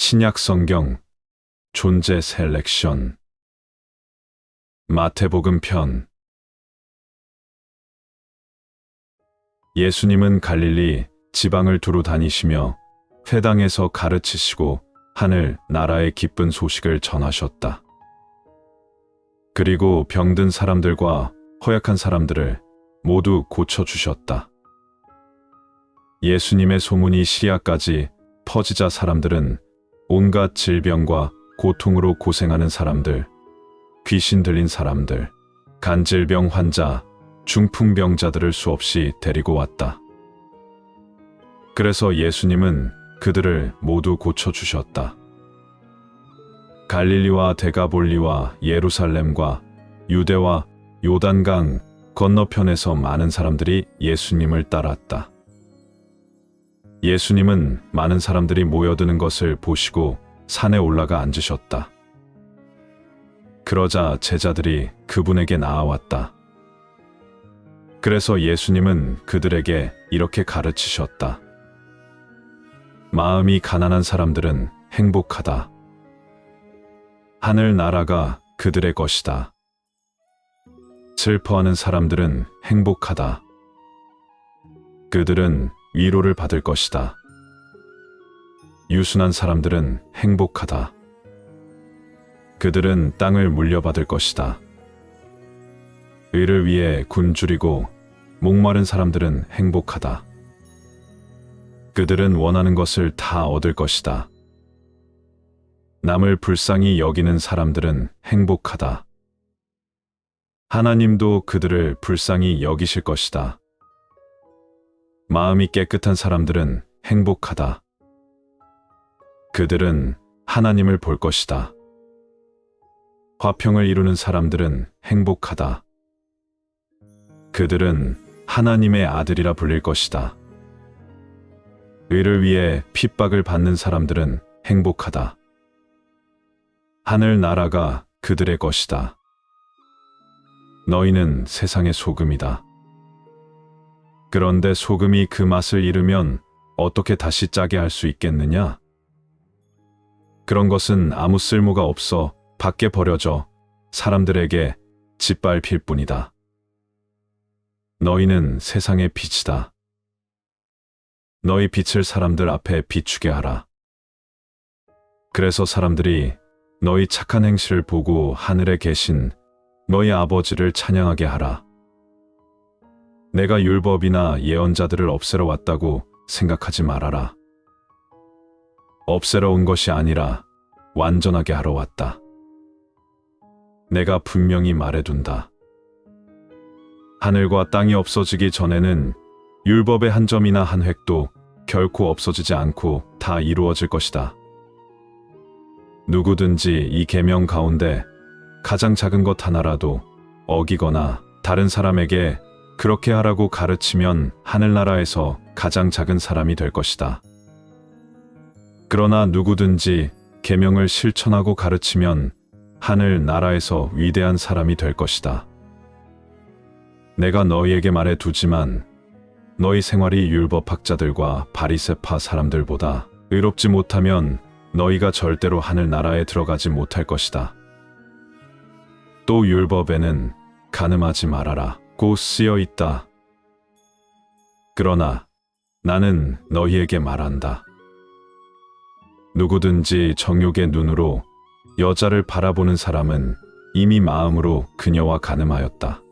신약 성경 존재 셀렉션 마태복음 편 예수님은 갈릴리 지방을 두루 다니시며 회당에서 가르치시고 하늘 나라의 기쁜 소식을 전하셨다. 그리고 병든 사람들과 허약한 사람들을 모두 고쳐주셨다. 예수님의 소문이 시리아까지 퍼지자 사람들은 온갖 질병과 고통으로 고생하는 사람들, 귀신 들린 사람들, 간질병 환자, 중풍병자들을 수없이 데리고 왔다. 그래서 예수님은 그들을 모두 고쳐주셨다. 갈릴리와 데가볼리와 예루살렘과 유대와 요단강 건너편에서 많은 사람들이 예수님을 따랐다. 예수님은 많은 사람들이 모여드는 것을 보시고 산에 올라가 앉으셨다. 그러자 제자들이 그분에게 나아왔다. 그래서 예수님은 그들에게 이렇게 가르치셨다. 마음이 가난한 사람들은 행복하다. 하늘 나라가 그들의 것이다. 슬퍼하는 사람들은 행복하다. 그들은 위로를 받을 것이다. 유순한 사람들은 행복하다. 그들은 땅을 물려받을 것이다. 의를 위해 굶주리고 목마른 사람들은 행복하다. 그들은 원하는 것을 다 얻을 것이다. 남을 불쌍히 여기는 사람들은 행복하다. 하나님도 그들을 불쌍히 여기실 것이다. 마음이 깨끗한 사람들은 행복하다. 그들은 하나님을 볼 것이다. 화평을 이루는 사람들은 행복하다. 그들은 하나님의 아들이라 불릴 것이다. 의를 위해 핍박을 받는 사람들은 행복하다. 하늘 나라가 그들의 것이다. 너희는 세상의 소금이다. 그런데 소금이 그 맛을 잃으면 어떻게 다시 짜게 할 수 있겠느냐? 그런 것은 아무 쓸모가 없어 밖에 버려져 사람들에게 짓밟힐 뿐이다. 너희는 세상의 빛이다. 너희 빛을 사람들 앞에 비추게 하라. 그래서 사람들이 너희 착한 행실을 보고 하늘에 계신 너희 아버지를 찬양하게 하라. 내가 율법이나 예언자들을 없애러 왔다고 생각하지 말아라. 없애러 온 것이 아니라 완전하게 하러 왔다. 내가 분명히 말해둔다. 하늘과 땅이 없어지기 전에는 율법의 한 점이나 한 획도 결코 없어지지 않고 다 이루어질 것이다. 누구든지 이 계명 가운데 가장 작은 것 하나라도 어기거나 다른 사람에게 그렇게 하라고 가르치면 하늘나라에서 가장 작은 사람이 될 것이다. 그러나 누구든지 계명을 실천하고 가르치면 하늘나라에서 위대한 사람이 될 것이다. 내가 너희에게 말해 두지만 너희 생활이 율법학자들과 바리새파 사람들보다 의롭지 못하면 너희가 절대로 하늘나라에 들어가지 못할 것이다. 또 율법에는 간음하지 말아라 고 쓰여 있다. 그러나 나는 너희에게 말한다. 누구든지 정욕의 눈으로 여자를 바라보는 사람은 이미 마음으로 그녀와 간음하였다.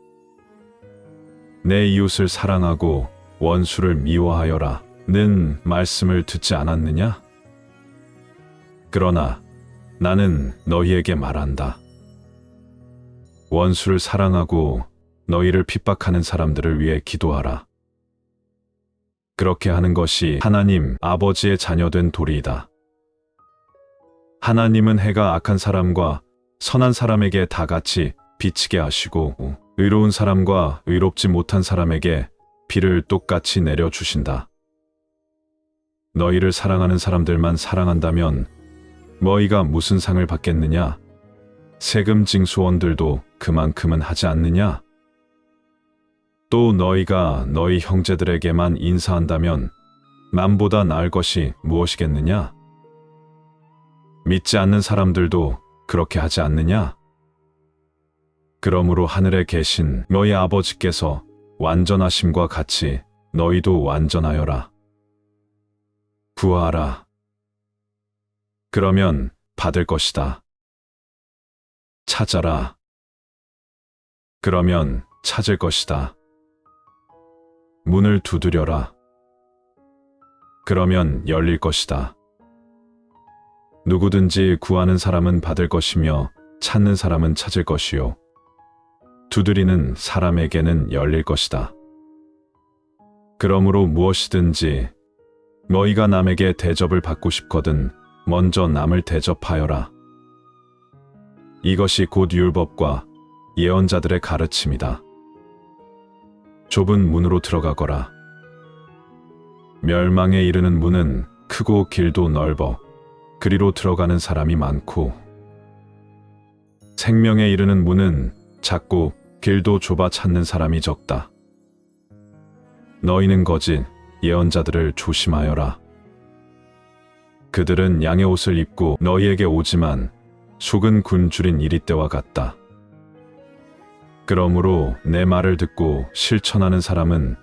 내 이웃을 사랑하고 원수를 미워하여라 는 말씀을 듣지 않았느냐? 그러나 나는 너희에게 말한다. 원수를 사랑하고 너희를 핍박하는 사람들을 위해 기도하라. 그렇게 하는 것이 하나님 아버지의 자녀된 도리이다. 하나님은 해가 악한 사람과 선한 사람에게 다 같이 비치게 하시고 의로운 사람과 의롭지 못한 사람에게 비를 똑같이 내려주신다. 너희를 사랑하는 사람들만 사랑한다면 너희가 무슨 상을 받겠느냐? 세금 징수원들도 그만큼은 하지 않느냐? 또 너희가 너희 형제들에게만 인사한다면 남보다 나을 것이 무엇이겠느냐? 믿지 않는 사람들도 그렇게 하지 않느냐? 그러므로 하늘에 계신 너희 아버지께서 완전하심과 같이 너희도 완전하여라. 구하라. 그러면 받을 것이다. 찾아라. 그러면 찾을 것이다. 문을 두드려라. 그러면 열릴 것이다. 누구든지 구하는 사람은 받을 것이며 찾는 사람은 찾을 것이요. 두드리는 사람에게는 열릴 것이다. 그러므로 무엇이든지 너희가 남에게 대접을 받고 싶거든 먼저 남을 대접하여라. 이것이 곧 율법과 예언자들의 가르침이다. 좁은 문으로 들어가거라. 멸망에 이르는 문은 크고 길도 넓어 그리로 들어가는 사람이 많고, 생명에 이르는 문은 작고 길도 좁아 찾는 사람이 적다. 너희는 거짓 예언자들을 조심하여라. 그들은 양의 옷을 입고 너희에게 오지만 속은 굶주린 이리떼와 같다. 그러므로 내 말을 듣고 실천하는 사람은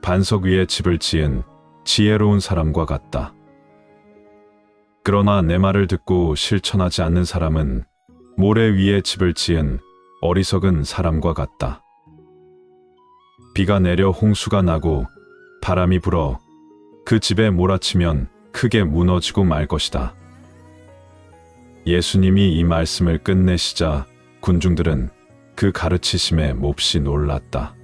반석 위에 집을 지은 지혜로운 사람과 같다. 그러나 내 말을 듣고 실천하지 않는 사람은 모래 위에 집을 지은 어리석은 사람과 같다. 비가 내려 홍수가 나고 바람이 불어 그 집에 몰아치면 크게 무너지고 말 것이다. 예수님이 이 말씀을 끝내시자 군중들은 그 가르치심에 몹시 놀랐다.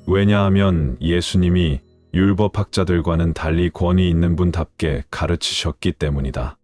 왜냐하면 예수님이 율법학자들과는 달리 권위 있는 분답게 가르치셨기 때문이다.